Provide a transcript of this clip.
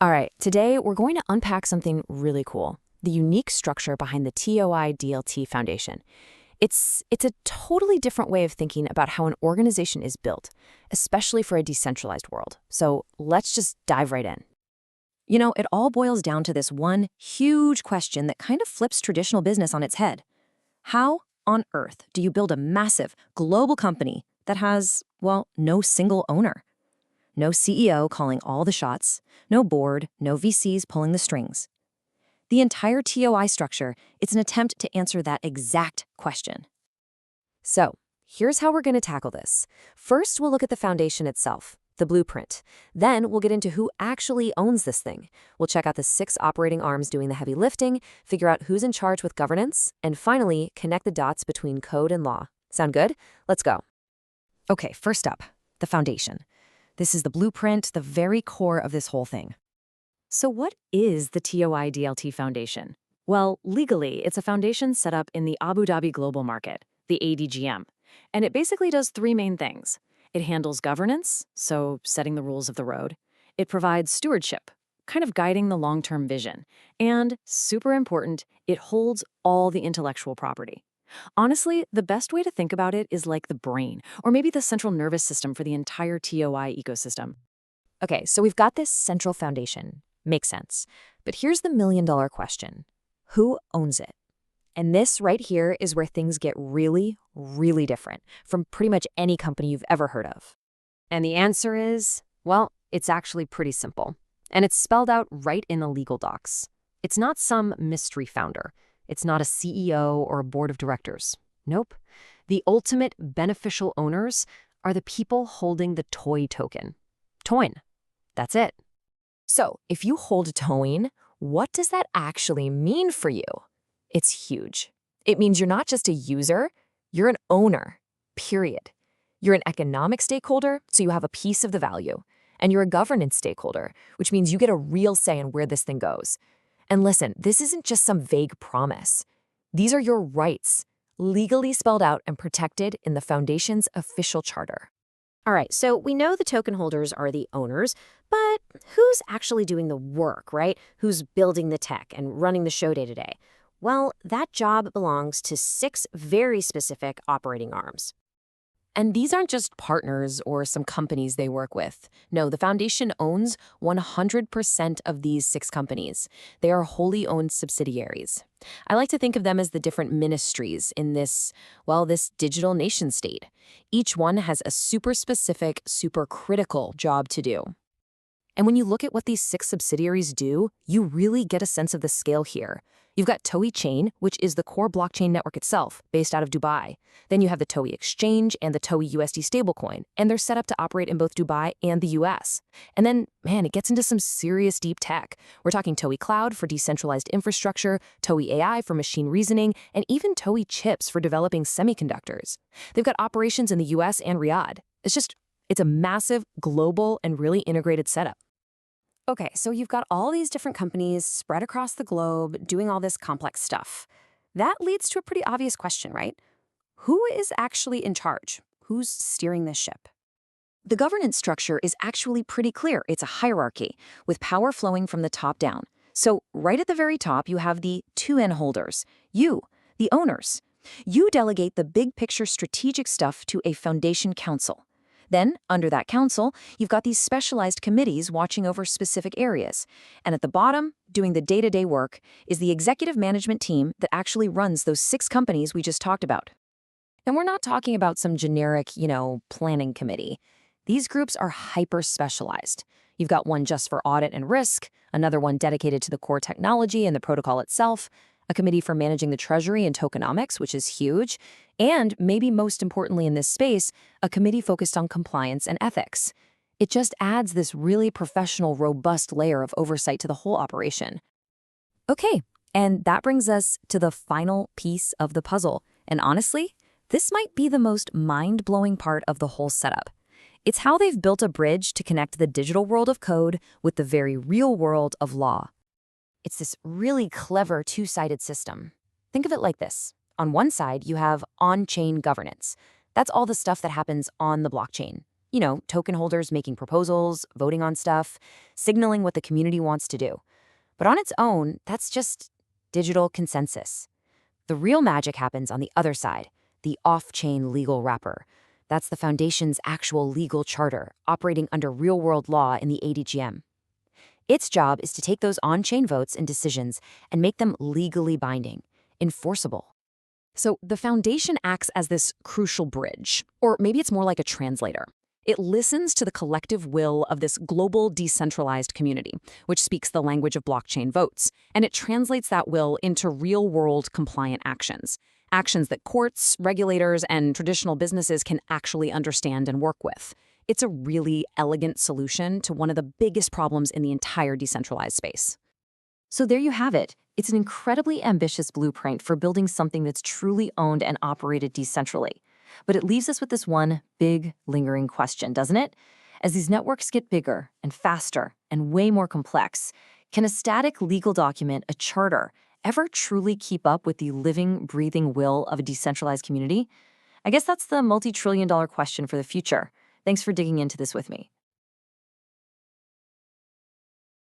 All right, today we're going to unpack something really cool, the unique structure behind the TOI DLT Foundation. It's a totally different way of thinking about how an organization is built, especially for a decentralized world. So let's just dive right in. It all boils down to this one huge question that kind of flips traditional business on its head. How on earth do you build a massive global company that has, well, no single owner? No CEO calling all the shots, no board, no VCs pulling the strings. The entire TOI structure, it's an attempt to answer that exact question. So here's how we're going to tackle this. First, we'll look at the foundation itself, the blueprint. Then we'll get into who actually owns this thing. We'll check out the 6 operating arms doing the heavy lifting, figure out who's in charge with governance, and finally, connect the dots between code and law. Sound good? Let's go. Okay, first up, the foundation. This is the blueprint, the very core of this whole thing. So what is the TOI DLT Foundation? Well, legally, it's a foundation set up in the Abu Dhabi Global Market, the ADGM. And it basically does 3 main things. It handles governance, so setting the rules of the road. It provides stewardship, kind of guiding the long-term vision. And, super important, it holds all the intellectual property. Honestly, the best way to think about it is like the brain, or maybe the central nervous system for the entire TOI ecosystem. Okay, so we've got this central foundation. Makes sense. But here's the million-dollar question. Who owns it? And this right here is where things get really, really different from pretty much any company you've ever heard of. And the answer is, well, it's actually pretty simple. And it's spelled out right in the legal docs. It's not some mystery founder. It's not a CEO or a board of directors. Nope. The ultimate beneficial owners are the people holding the TOI token. TOIN. That's it. So, if you hold a TOIN, what does that actually mean for you? It's huge. It means you're not just a user, you're an owner, period. You're an economic stakeholder, so you have a piece of the value. And you're a governance stakeholder, which means you get a real say in where this thing goes. And listen, this isn't just some vague promise. These are your rights, legally spelled out and protected in the Foundation's official charter. All right, so we know the token holders are the owners, but who's actually doing the work, right? Who's building the tech and running the show day to day? Well, that job belongs to 6 very specific operating arms. And these aren't just partners or some companies they work with. No, the Foundation owns 100% of these 6 companies. They are wholly owned subsidiaries. I like to think of them as the different ministries in this digital nation state. Each one has a super specific, super critical job to do. And when you look at what these 6 subsidiaries do, you really get a sense of the scale here. You've got TOI Chain, which is the core blockchain network itself, based out of Dubai. Then you have the TOI Exchange and the TOI USD stablecoin, and they're set up to operate in both Dubai and the US. And then, man, it gets into some serious deep tech. We're talking TOI Cloud for decentralized infrastructure, TOI AI for machine reasoning, and even TOI chips for developing semiconductors. They've got operations in the US and Riyadh. It's a massive, global, and really integrated setup. Okay, so you've got all these different companies spread across the globe doing all this complex stuff. That leads to a pretty obvious question, right? Who is actually in charge? Who's steering this ship? The governance structure is actually pretty clear. It's a hierarchy, with power flowing from the top down. So right at the very top, you have the TOIN holders, you, the owners. You delegate the big picture strategic stuff to a foundation council. Then, under that council, you've got these specialized committees watching over specific areas. And at the bottom, doing the day-to-day work, is the executive management team that actually runs those 6 companies we just talked about. And we're not talking about some generic, planning committee. These groups are hyper-specialized. You've got one just for audit and risk, another one dedicated to the core technology and the protocol itself, a committee for managing the treasury and tokenomics, which is huge, and maybe most importantly in this space, a committee focused on compliance and ethics. It just adds this really professional, robust layer of oversight to the whole operation. Okay, and that brings us to the final piece of the puzzle. And honestly, this might be the most mind-blowing part of the whole setup. It's how they've built a bridge to connect the digital world of code with the very real world of law. It's this really clever 2-sided system. Think of it like this. On one side, you have on-chain governance. That's all the stuff that happens on the blockchain. token holders making proposals, voting on stuff, signaling what the community wants to do. But on its own, that's just digital consensus. The real magic happens on the other side, the off-chain legal wrapper. That's the foundation's actual legal charter, operating under real-world law in the ADGM. Its job is to take those on-chain votes and decisions and make them legally binding, enforceable. So the foundation acts as this crucial bridge, or maybe it's more like a translator. It listens to the collective will of this global decentralized community, which speaks the language of blockchain votes, and it translates that will into real-world compliant actions. Actions that courts, regulators, and traditional businesses can actually understand and work with. It's a really elegant solution to one of the biggest problems in the entire decentralized space. So there you have it. It's an incredibly ambitious blueprint for building something that's truly owned and operated decentrally. But it leaves us with this one big, lingering question, doesn't it? As these networks get bigger and faster and way more complex, can a static legal document, a charter, ever truly keep up with the living, breathing will of a decentralized community? I guess that's the multi-trillion-dollar question for the future. Thanks for digging into this with me.